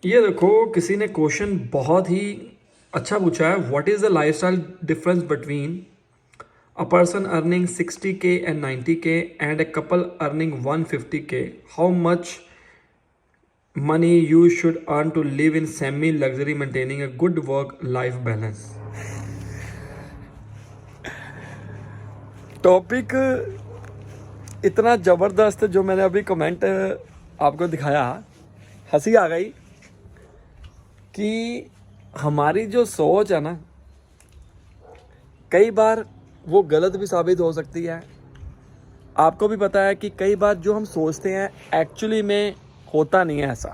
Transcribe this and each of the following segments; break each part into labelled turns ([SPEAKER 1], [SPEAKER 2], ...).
[SPEAKER 1] ये देखो, किसी ने क्वेश्चन बहुत ही अच्छा पूछा है। What is the lifestyle difference between a person earning 60K and 90K and a couple earning 150K? How much money you should earn to live in semi luxury maintaining a good work life balance? Topic इतना ज़बरदस्त जो मैंने अभी comment आपको दिखाया, हंसी आ गई कि हमारी जो सोच है ना, कई बार वो गलत भी साबित हो सकती है। आपको भी पता है कि कई बार जो हम सोचते हैं एक्चुअली में होता नहीं है ऐसा।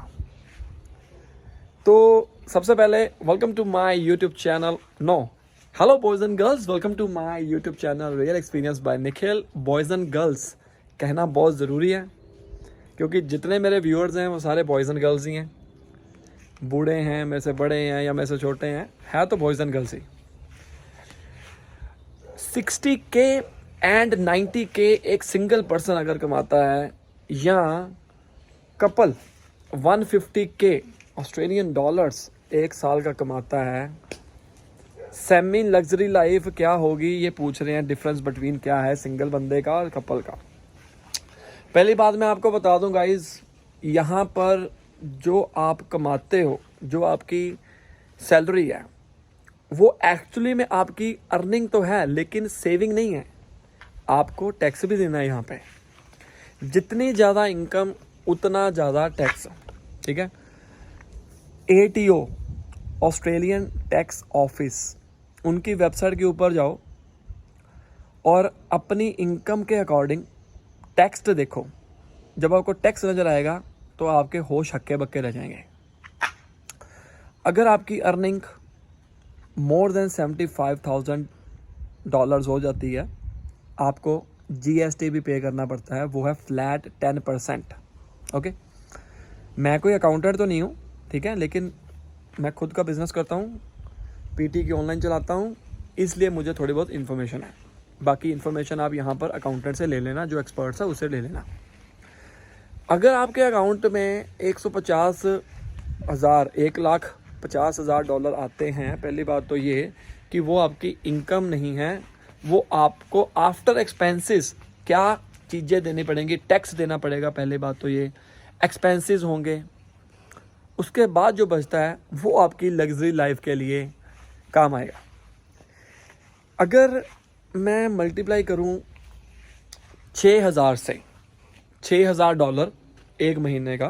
[SPEAKER 1] तो सबसे पहले welcome to my YouTube channel. No, hello boys and girls, welcome to my YouTube channel real experience by Nikhil. Boys and girls कहना बहुत ज़रूरी है क्योंकि जितने मेरे व्यूअर्स हैं वो सारे बॉयज़ एंड गर्ल्स ही हैं। बूढ़े हैं, मेरे से बड़े हैं या मेरे से छोटे हैं, है तो boys and girls he. 60K and 90K एक सिंगल पर्सन अगर कमाता है, या कपल 150K ऑस्ट्रेलियन डॉलर्स एक साल का कमाता है, सेमी लग्जरी लाइफ क्या होगी ये पूछ रहे हैं। डिफरेंस बिटवीन क्या है सिंगल बंदे का और कपल का। पहली बात मैं आपको बता दूं गाइज, यहाँ पर जो आप कमाते हो, जो आपकी सैलरी है, वो एक्चुअली में आपकी अर्निंग तो है लेकिन सेविंग नहीं है। आपको टैक्स भी देना है यहाँ पे। जितनी ज़्यादा इनकम उतना ज़्यादा टैक्स, ठीक है। ATO ऑस्ट्रेलियन टैक्स ऑफिस, उनकी वेबसाइट के ऊपर जाओ और अपनी इनकम के अकॉर्डिंग टैक्स देखो। जब आपको टैक्स नज़र आएगा तो आपके होश हक्के बक्के रह जाएंगे। अगर आपकी अर्निंग मोर देन $75,000 हो जाती है, आपको GST भी पे करना पड़ता है, वो है फ्लैट 10%। ओके, मैं कोई अकाउंटेंट तो नहीं हूँ, ठीक है, लेकिन मैं खुद का बिजनेस करता हूँ, PT की ऑनलाइन चलाता हूँ, इसलिए मुझे थोड़ी बहुत इन्फॉर्मेशन है। बाकी इन्फॉर्मेशन आप यहाँ पर अकाउंटेंट से ले लेना, जो एक्सपर्ट्स है उससे ले लेना। अगर आपके अकाउंट में 150,000 $1,50,000 आते हैं, पहली बात तो ये कि वो आपकी इनकम नहीं है, वो आपको आफ्टर एक्सपेंसेस क्या चीज़ें देनी पड़ेंगी, टैक्स देना पड़ेगा। पहली बात तो ये एक्सपेंसेस होंगे, उसके बाद जो बचता है वो आपकी लग्जरी लाइफ के लिए काम आएगा। अगर मैं मल्टीप्लाई करूं 6,000 से, $6,000 एक महीने का,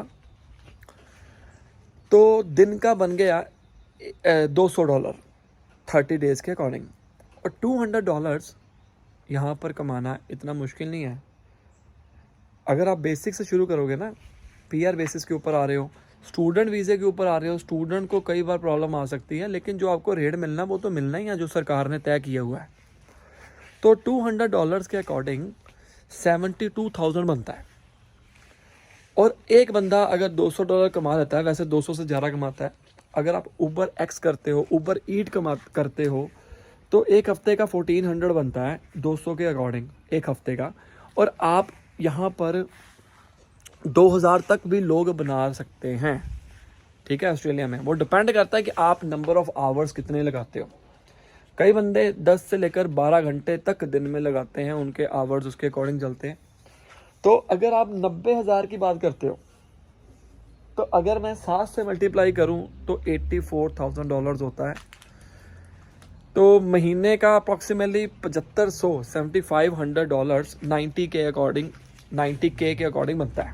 [SPEAKER 1] तो दिन का बन गया $200 30 डेज़ के अकॉर्डिंग। और $200 यहाँ पर कमाना इतना मुश्किल नहीं है। अगर आप बेसिक से शुरू करोगे ना, PR बेसिस के ऊपर आ रहे हो, स्टूडेंट वीज़े के ऊपर आ रहे हो, स्टूडेंट को कई बार प्रॉब्लम आ सकती है, लेकिन जो आपको रेट मिलना वो तो मिलना ही है, जो सरकार ने तय किया हुआ है। तो $200 के अकॉर्डिंग 72,000 बनता है। और एक बंदा अगर $200 कमा लेता है, वैसे 200 से ज़्यादा कमाता है। अगर आप ऊबर एक्स करते हो, ऊबर ईट करते हो, तो एक हफ्ते का 1400 बनता है 200 के अकॉर्डिंग, एक हफ्ते का। और आप यहाँ पर 2000 तक भी लोग बना सकते हैं, ठीक है, ऑस्ट्रेलिया में। वो डिपेंड करता है कि आप नंबर ऑफ़ आवर्स कितने लगाते हो। कई बंदे 10 से लेकर 12 घंटे तक दिन में लगाते हैं, उनके आवर्स उसके अकॉर्डिंग चलते हैं। तो अगर आप 90,000 की बात करते हो, तो अगर मैं 7 से मल्टीप्लाई करूं तो $84,000 होता है। तो महीने का अप्रॉक्सीमेटली $7,500 90K के अकॉर्डिंग बनता है।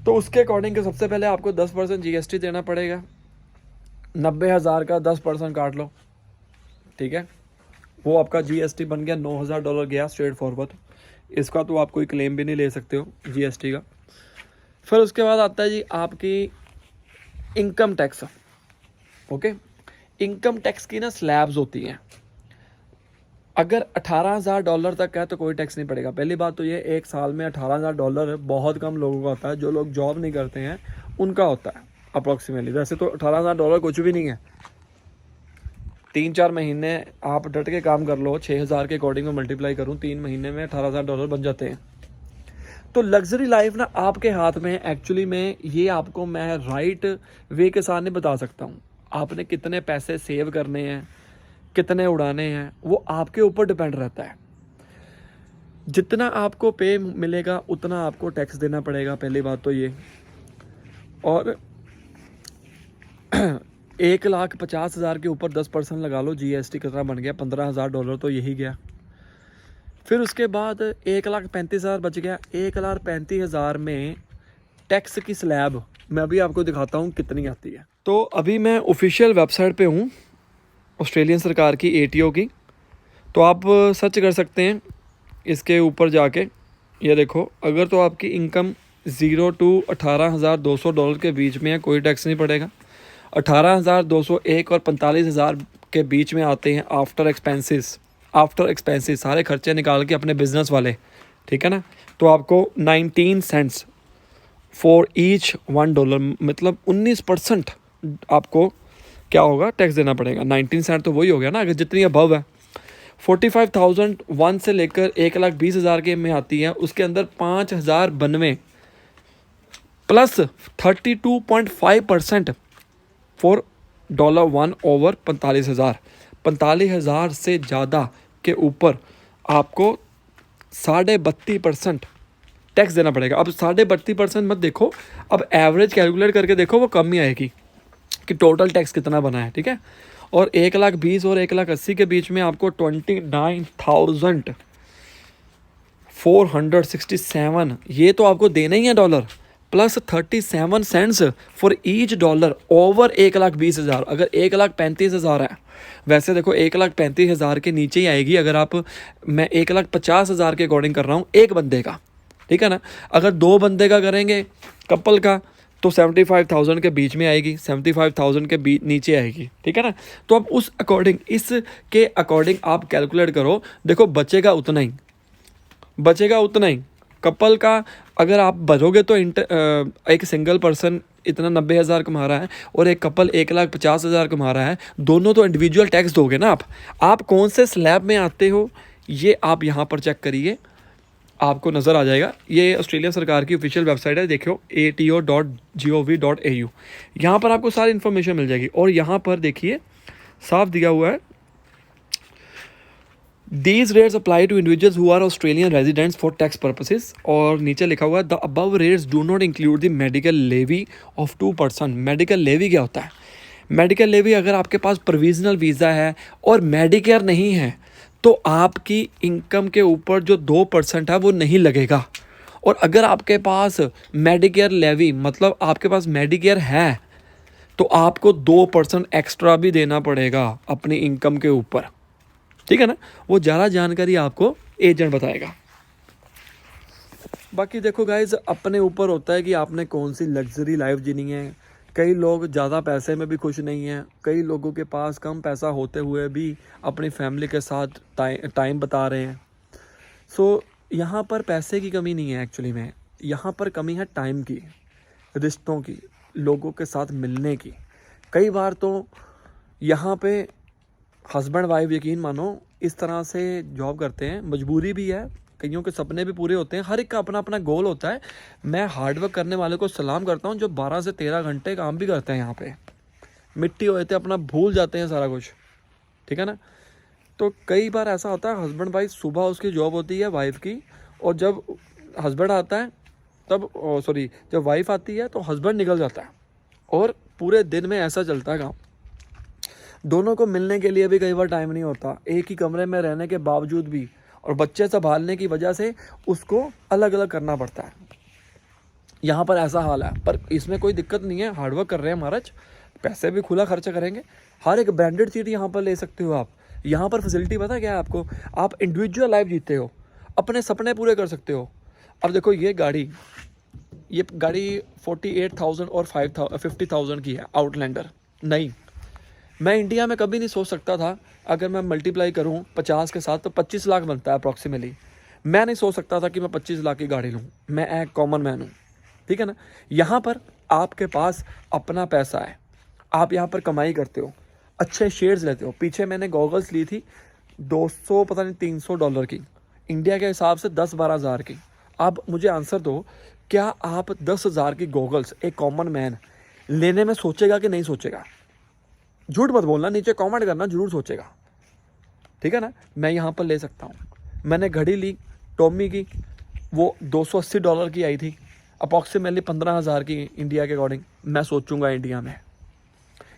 [SPEAKER 1] तो उसके अकॉर्डिंग सबसे पहले आपको 10% GST देना पड़ेगा। 90,000 का 10% काट लो, ठीक है, वो आपका GST बन गया $9,000 गया स्ट्रेट फॉरवर्ड। इसका तो आप कोई क्लेम भी नहीं ले सकते हो GST का। फिर उसके बाद आता है जी आपकी income tax. Okay, income tax की ना स्लैब्स होती हैं। अगर $18,000 तक है तो कोई टैक्स नहीं पड़ेगा। पहली बात तो ये, एक साल में $18,000 बहुत कम लोगों का होता है। जो लोग जॉब नहीं करते हैं उनका होता है अप्रॉक्सीमेटली। वैसे तो $18,000 कुछ भी नहीं है। 3-4 महीने आप डट के काम कर लो, 6,000 के अकॉर्डिंग में मल्टीप्लाई करूँ, 3 महीने में $18,000 बन जाते हैं। तो लग्जरी लाइफ ना आपके हाथ में है एक्चुअली में। ये आपको मैं राइट वे के साथ नहीं बता सकता हूँ। आपने कितने पैसे सेव करने हैं, कितने उड़ाने हैं, वो आपके ऊपर डिपेंड रहता है। जितना आपको पे मिलेगा उतना आपको टैक्स देना पड़ेगा, पहली बात तो ये। और 1,50,000 के ऊपर 10% लगा लो, GST कितना बन गया, $15,000 तो यही गया। फिर उसके बाद 1,35,000 बच गया। 1,35,000 में टैक्स की स्लैब मैं अभी आपको दिखाता हूँ कितनी आती है। तो अभी मैं ऑफिशियल वेबसाइट पे हूँ ऑस्ट्रेलियन सरकार की, ATO की। तो आप सर्च कर सकते हैं इसके ऊपर जाके। ये देखो, अगर तो आपकी इनकम 0 to $18,200 के बीच में है, कोई टैक्स नहीं पड़ेगा। 18,201 और 45,000 के बीच में आते हैं आफ्टर एक्सपेंसेस सारे खर्चे निकाल के अपने बिजनेस वाले, ठीक है ना। तो आपको 19 सेंट्स फॉर ईच $1, मतलब 19% आपको क्या होगा, टैक्स देना पड़ेगा। 19 सेंट तो वही हो गया ना, अगर जितनी अबव है। 45,001 से लेकर 1,20,000 के में आती है, उसके अंदर 5,092 प्लस 32.5% फॉर $1 ओवर 45,000। 45,000 से ज़्यादा के ऊपर आपको 32.5% टैक्स देना पड़ेगा। अब 32.5% मत देखो, अब एवरेज कैलकुलेट करके देखो, वो कम ही आएगी कि टोटल टैक्स कितना बना है, ठीक है। और 1,20,000 और 1,80,000 के बीच में आपको 29,467 ये तो आपको देना ही है dollar, plus 37 cents for each $1 over 1,20,000। अगर 1,35,000 है, वैसे देखो 1,35,000 के नीचे ही आएगी अगर आप, मैं 1,50,000 के अकॉर्डिंग कर रहा हूँ एक बंदे का, ठीक है ना। अगर 2 बंदे का करेंगे कपल का तो 75,000 के बीच में आएगी, 75,000 के नीचे आएगी, ठीक है ना। तो अब उस अकॉर्डिंग, इसके अकॉर्डिंग आप कैलकुलेट करो। देखो बचेगा उतना ही, कपल का अगर आप भरोगे तो एक सिंगल पर्सन इतना 90,000 कमा रहा है और एक कपल 1,50,000 कमा रहा है, दोनों तो इंडिविजुअल टैक्स दोगे ना आप कौन से स्लैब में आते हो ये आप यहाँ पर चेक करिए, आपको नज़र आ जाएगा। ये ऑस्ट्रेलिया सरकार की ऑफिशियल वेबसाइट है, देखो ato.gov.au। यहाँ पर आपको सारी इन्फॉर्मेशन मिल जाएगी। और यहाँ पर देखिए साफ दिया हुआ है, These rates apply to individuals who are Australian residents for tax purposes। और नीचे लिखा हुआ है the above rates do not include the medical levy of 2%। Medical levy क्या होता है? मेडिकल लेवी अगर आपके पास प्रोविजनल वीज़ा है और मेडिकेयर नहीं है तो आपकी इनकम के ऊपर जो 2% है वो नहीं लगेगा। और अगर आपके पास मेडिकेयर लेवी, मतलब आपके पास मेडिकेयर है, तो आपको 2% एक्स्ट्रा भी देना पड़ेगा अपनी इनकम के ऊपर, ठीक है ना। वो ज़्यादा जानकारी आपको एजेंट बताएगा। बाकी देखो गाइज, अपने ऊपर होता है कि आपने कौन सी लग्जरी लाइफ जीनी है। कई लोग ज़्यादा पैसे में भी खुश नहीं हैं, कई लोगों के पास कम पैसा होते हुए भी अपनी फैमिली के साथ टाइम बता रहे हैं। सो यहाँ पर पैसे की कमी नहीं है एक्चुअली में, यहाँ पर कमी है टाइम की, रिश्तों की, लोगों के साथ मिलने की। कई बार तो यहाँ पे हस्बैंड वाइफ यकीन मानो इस तरह से जॉब करते हैं, मजबूरी भी है, कईयों के सपने भी पूरे होते हैं, हर एक का अपना अपना गोल होता है। मैं हार्डवर्क करने वाले को सलाम करता हूँ जो 12 से 13 घंटे काम भी करते हैं यहाँ पे, मिट्टी होते अपना भूल जाते हैं सारा कुछ, ठीक है ना। तो कई बार ऐसा होता है हस्बैंड वाइफ, सुबह उसकी जॉब होती है वाइफ की, और जब हस्बैंड आता है तब जब वाइफ आती है तो हस्बैंड निकल जाता है, और पूरे दिन में ऐसा चलता है काम। दोनों को मिलने के लिए भी कई बार टाइम नहीं होता, एक ही कमरे में रहने के बावजूद भी, और बच्चे संभालने की वजह से उसको अलग अलग करना पड़ता है। यहाँ पर ऐसा हाल है, पर इसमें कोई दिक्कत नहीं है, हार्डवर्क कर रहे हैं महाराज, पैसे भी खुला खर्चा करेंगे। हर एक ब्रांडेड चीज़ यहाँ पर ले सकते हो आप। यहाँ पर फैसिलिटी पता क्या है आपको, आप इंडिविजुअल लाइफ जीते हो, अपने सपने पूरे कर सकते हो। अब देखो ये गाड़ी 48,000 और 50,000 की है, आउटलैंडर। नहीं, मैं इंडिया में कभी नहीं सोच सकता था, अगर मैं मल्टीप्लाई करूं 50 के साथ तो 25 लाख बनता है अप्रॉक्सीमेटली। मैं नहीं सोच सकता था कि मैं 25 लाख की गाड़ी लूं, मैं एक कॉमन मैन हूं, ठीक है ना। यहाँ पर आपके पास अपना पैसा है, आप यहाँ पर कमाई करते हो, अच्छे शेयर्स लेते हो। पीछे मैंने गॉगल्स ली थी $200 पता नहीं $300 की, इंडिया के हिसाब से 10-12 हज़ार की। आप मुझे आंसर दो, क्या आप 10,000 की गॉगल्स एक कॉमन मैन लेने में सोचेगा कि नहीं सोचेगा? झूठ मत बोलना, नीचे कमेंट करना, जरूर सोचेगा, ठीक है ना। मैं यहाँ पर ले सकता हूँ। मैंने घड़ी ली टॉमी की, वो $280 की आई थी, अप्रॉक्सीमेटली 15,000 की इंडिया के अकॉर्डिंग। मैं सोचूंगा इंडिया में,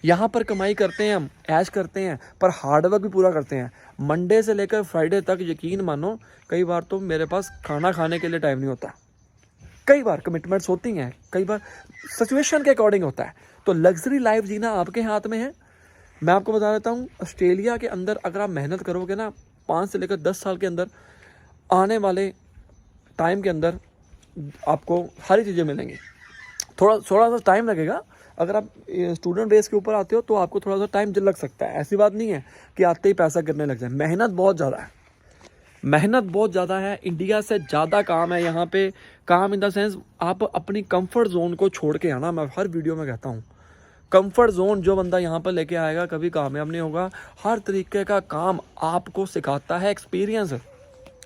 [SPEAKER 1] यहाँ पर कमाई करते हैं हम, ऐश करते हैं, पर हार्डवर्क भी पूरा करते हैं। मंडे से लेकर फ्राइडे तक यकीन मानो कई बार तो मेरे पास खाना खाने के लिए टाइम नहीं होता। कई बार कमिटमेंट्स होती हैं, कई बार सिचुएशन के अकॉर्डिंग होता है। तो लग्जरी लाइफ जीना आपके हाथ में है। मैं आपको बता देता हूँ, ऑस्ट्रेलिया के अंदर अगर आप मेहनत करोगे ना, 5 से लेकर 10 साल के अंदर, आने वाले टाइम के अंदर आपको सारी चीज़ें मिलेंगी। थोड़ा सा टाइम लगेगा। अगर आप स्टूडेंट बेस के ऊपर आते हो तो आपको थोड़ा सा टाइम लग सकता है। ऐसी बात नहीं है कि आते ही पैसा करने लग जाए। मेहनत बहुत ज़्यादा है, मेहनत बहुत ज़्यादा है। इंडिया से ज़्यादा काम है यहाँ पे। काम इन द सेंस, आप अपनी कंफर्ट जोन को छोड़ के आना। मैं हर वीडियो में कहता हूँ, कंफर्ट जोन जो बंदा यहाँ पर लेके आएगा कभी कामयाब नहीं होगा। हर तरीके का काम आपको सिखाता है एक्सपीरियंस,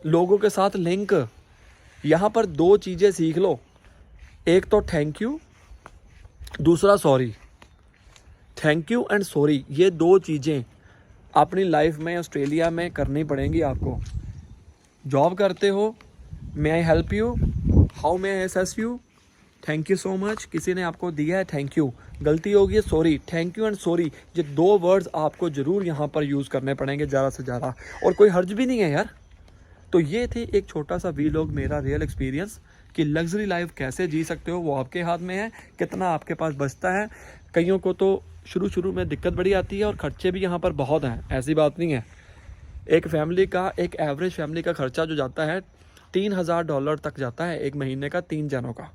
[SPEAKER 1] लोगों के साथ लिंक। यहाँ पर 2 चीज़ें सीख लो, एक तो थैंक यू, दूसरा sorry. Thank you and sorry, ये 2 चीज़ें अपनी लाइफ में ऑस्ट्रेलिया में करनी पड़ेंगी आपको। जॉब करते हो, may I help you, how may I assist you, thank you so much, किसी ने आपको दिया है थैंक यू, गलती होगी है sorry. Thank you and sorry, ये 2 वर्ड्स आपको ज़रूर यहाँ पर यूज़ करने पड़ेंगे ज़्यादा से ज़्यादा, और कोई हर्ज भी नहीं है यार। तो ये थे एक छोटा सा वीलॉग, मेरा रियल एक्सपीरियंस कि लग्जरी लाइफ कैसे जी सकते हो वो आपके हाथ में है, कितना आपके पास बचता है। कईयों को तो शुरू में दिक्कत बड़ी आती है और खर्चे भी यहाँ पर बहुत हैं, ऐसी बात नहीं है। एक फैमिली का, एक एवरेज फैमिली का खर्चा जो जाता है $3,000 तक जाता है एक महीने का, 3 जनों का।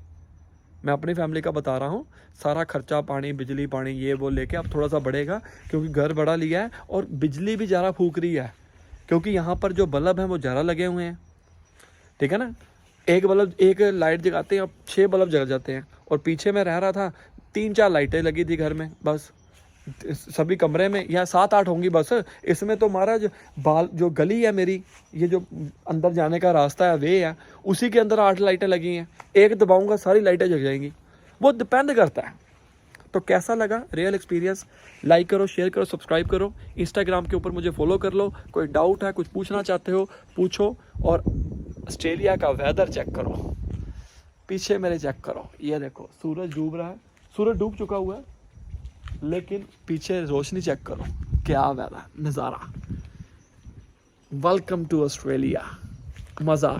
[SPEAKER 1] मैं अपनी फैमिली का बता रहा हूँ। सारा खर्चा, पानी, बिजली पानी, ये वो लेके अब थोड़ा सा बढ़ेगा क्योंकि घर बड़ा लिया है और बिजली भी ज़्यादा फूक रही है क्योंकि यहाँ पर जो बल्ब हैं वो ज़्यादा लगे हुए हैं, ठीक है ना। एक लाइट जगाते हैं, अब 6 बल्ब जल जाते हैं। और पीछे मैं रह रहा था, 3-4 लाइटें लगी थी घर में, बस सभी कमरे में, या 7-8 होंगी बस। इसमें तो महाराज जो गली है मेरी, ये जो अंदर जाने का रास्ता है वे है, उसी के अंदर 8 लाइटें लगी हैं। एक दबाऊंगा सारी लाइटें जग जाएंगी। वो डिपेंड करता है। तो कैसा लगा रियल एक्सपीरियंस? लाइक करो, शेयर करो, सब्सक्राइब करो। इंस्टाग्राम के ऊपर मुझे फॉलो कर लो। कोई डाउट है, कुछ पूछना चाहते हो पूछो। और ऑस्ट्रेलिया का वेदर चेक करो, पीछे मेरे चेक करो, ये देखो सूरज डूब रहा है, सूरज डूब चुका हुआ है लेकिन पीछे रोशनी चेक करो, क्या वेदर नज़ारा। वेलकम टू ऑस्ट्रेलिया, मज़ा।